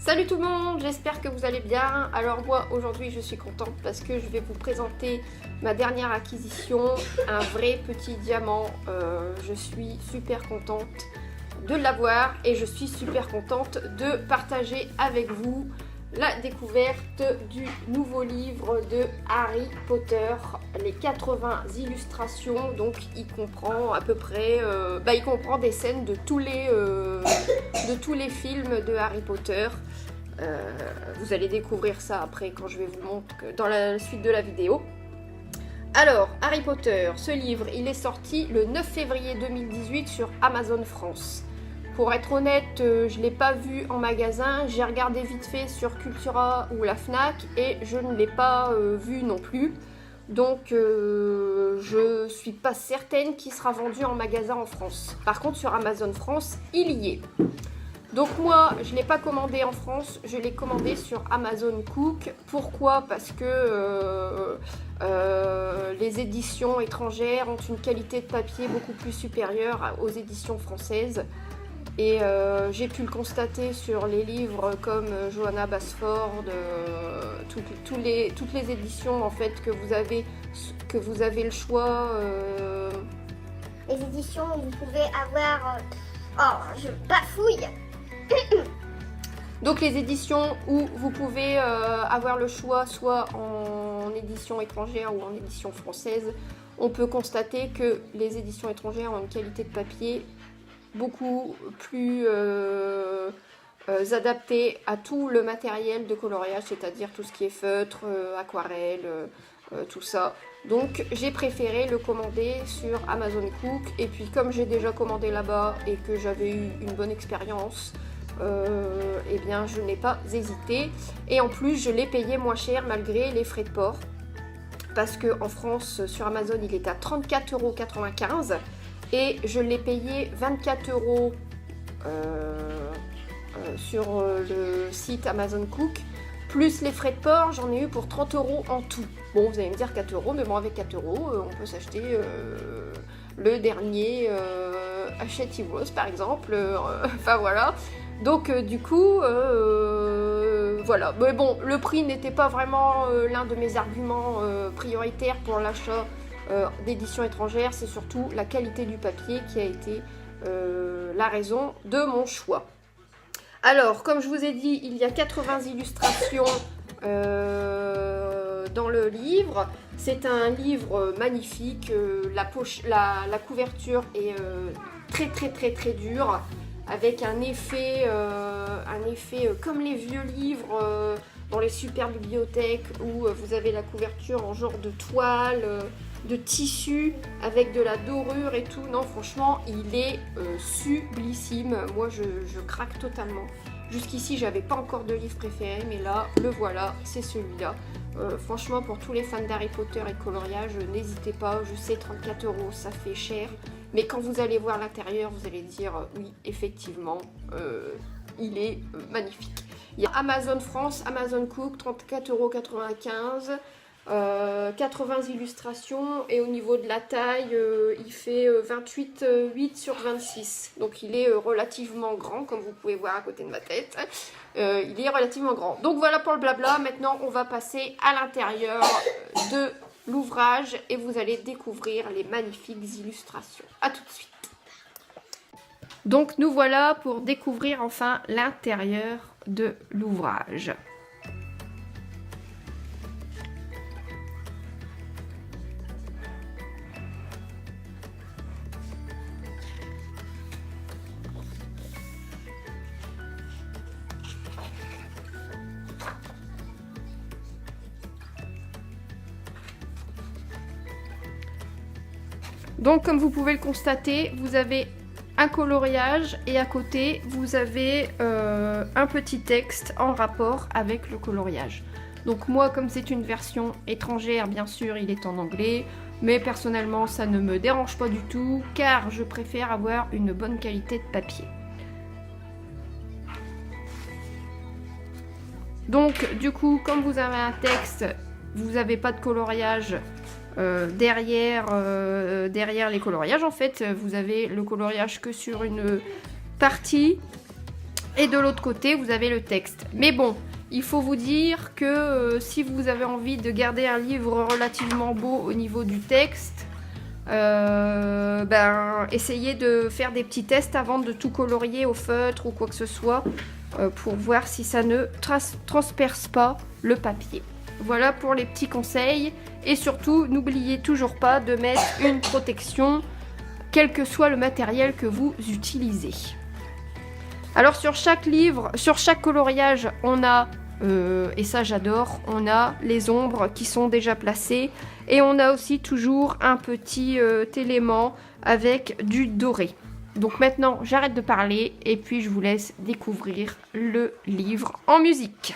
Salut tout le monde, j'espère que vous allez bien. Alors moi aujourd'hui je suis contente parce que je vais vous présenter ma dernière acquisition, un vrai petit diamant. Je suis super contente de l'avoir et je suis super contente de partager avec vous la découverte du nouveau livre de Harry Potter, les 80 illustrations. Donc il comprend à peu près, il comprend des scènes de tous les films de Harry Potter. Vous allez découvrir ça après quand je vais vous montrer dans la suite de la vidéo. Alors, Harry Potter, ce livre, il est sorti le 9 février 2018 sur Amazon France. Pour être honnête, je ne l'ai pas vu en magasin, j'ai regardé vite fait sur Cultura ou la Fnac et je ne l'ai pas vu non plus. Donc je suis pas certaine qu'il sera vendu en magasin en France. Par contre sur Amazon France, il y est. Donc moi, je ne l'ai pas commandé en France, je l'ai commandé sur Amazon Cook. Pourquoi? Parce que les éditions étrangères ont une qualité de papier beaucoup plus supérieure aux éditions françaises. Et j'ai pu le constater sur les livres comme Johanna Basford, toutes les éditions en fait que vous avez le choix. Les éditions où vous pouvez avoir... Oh, je bafouille. Donc les éditions où vous pouvez avoir le choix soit en édition étrangère ou en édition française, on peut constater que les éditions étrangères ont une qualité de papier beaucoup plus adaptée à tout le matériel de coloriage, c'est-à-dire tout ce qui est feutre, aquarelle, tout ça. Donc j'ai préféré le commander sur Amazon Cook, et puis comme j'ai déjà commandé là-bas et que j'avais eu une bonne expérience, eh bien je n'ai pas hésité, et en plus je l'ai payé moins cher malgré les frais de port, parce qu'en France sur Amazon il est à 34,95 € et je l'ai payé 24 € sur le site Amazon Cook, plus les frais de port, j'en ai eu pour 30 € en tout. Bon, vous allez me dire 4 €, mais bon, avec 4 € on peut s'acheter le dernier Hachette Heroes par exemple, enfin voilà. Donc du coup, voilà. Mais bon, le prix n'était pas vraiment l'un de mes arguments prioritaires pour l'achat d'éditions étrangères, c'est surtout la qualité du papier qui a été la raison de mon choix. Alors, comme je vous ai dit, il y a 80 illustrations dans le livre. C'est un livre magnifique, la couverture est très dure, avec un effet comme les vieux livres dans les super bibliothèques où vous avez la couverture en genre de toile, de tissu avec de la dorure et tout. Non, franchement il est sublissime. Moi je craque totalement. Jusqu'ici j'avais pas encore de livre préféré, mais là le voilà, c'est celui-là. Franchement pour tous les fans d'Harry Potter et coloriage, n'hésitez pas. Je sais 34 € ça fait cher, mais quand vous allez voir l'intérieur vous allez dire oui effectivement il est magnifique. Il y a Amazon France, Amazon Cook, 34,95 €, 80 illustrations, et au niveau de la taille, il fait 28,8 sur 26. Donc il est relativement grand, comme vous pouvez voir à côté de ma tête. Il est relativement grand. Donc voilà pour le blabla. Maintenant on va passer à l'intérieur de l'ouvrage et vous allez découvrir les magnifiques illustrations. A tout de suite. Donc nous voilà pour découvrir enfin l'intérieur de l'ouvrage. Donc comme vous pouvez le constater, vous avez un coloriage et à côté vous avez un petit texte en rapport avec le coloriage. Donc moi, comme c'est une version étrangère, bien sûr il est en anglais, mais personnellement ça ne me dérange pas du tout car je préfère avoir une bonne qualité de papier. Donc du coup, comme vous avez un texte, vous n'avez pas de coloriage derrière les coloriages. En fait, vous avez le coloriage que sur une partie Et de l'autre côté, vous avez le texte. Mais bon, il faut vous dire que si vous avez envie de garder un livre relativement beau au niveau du texte, essayez de faire des petits tests avant de tout colorier au feutre ou quoi que ce soit pour voir si ça ne transperce pas le papier. Voilà pour les petits conseils. Et surtout, n'oubliez toujours pas de mettre une protection, quel que soit le matériel que vous utilisez. Alors sur chaque livre, sur chaque coloriage, on a, et ça j'adore, on a les ombres qui sont déjà placées. Et on a aussi toujours un petit élément avec du doré. Donc maintenant, j'arrête de parler et puis je vous laisse découvrir le livre en musique.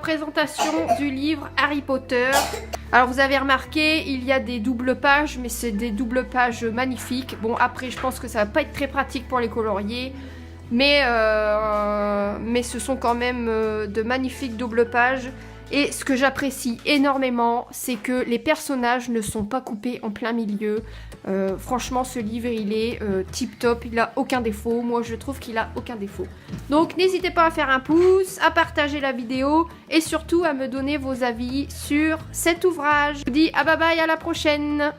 présentation du livre Harry Potter. Alors vous avez remarqué, il y a des doubles pages, mais c'est des doubles pages magnifiques. Bon après je pense que ça va pas être très pratique pour les colorier, mais ce sont quand même de magnifiques doubles pages. Et ce que j'apprécie énormément, c'est que les personnages ne sont pas coupés en plein milieu. Franchement, ce livre, il est tip top, il a aucun défaut. Moi, je trouve qu'il a aucun défaut. Donc, n'hésitez pas à faire un pouce, à partager la vidéo et surtout à me donner vos avis sur cet ouvrage. Je vous dis à bye bye, à la prochaine!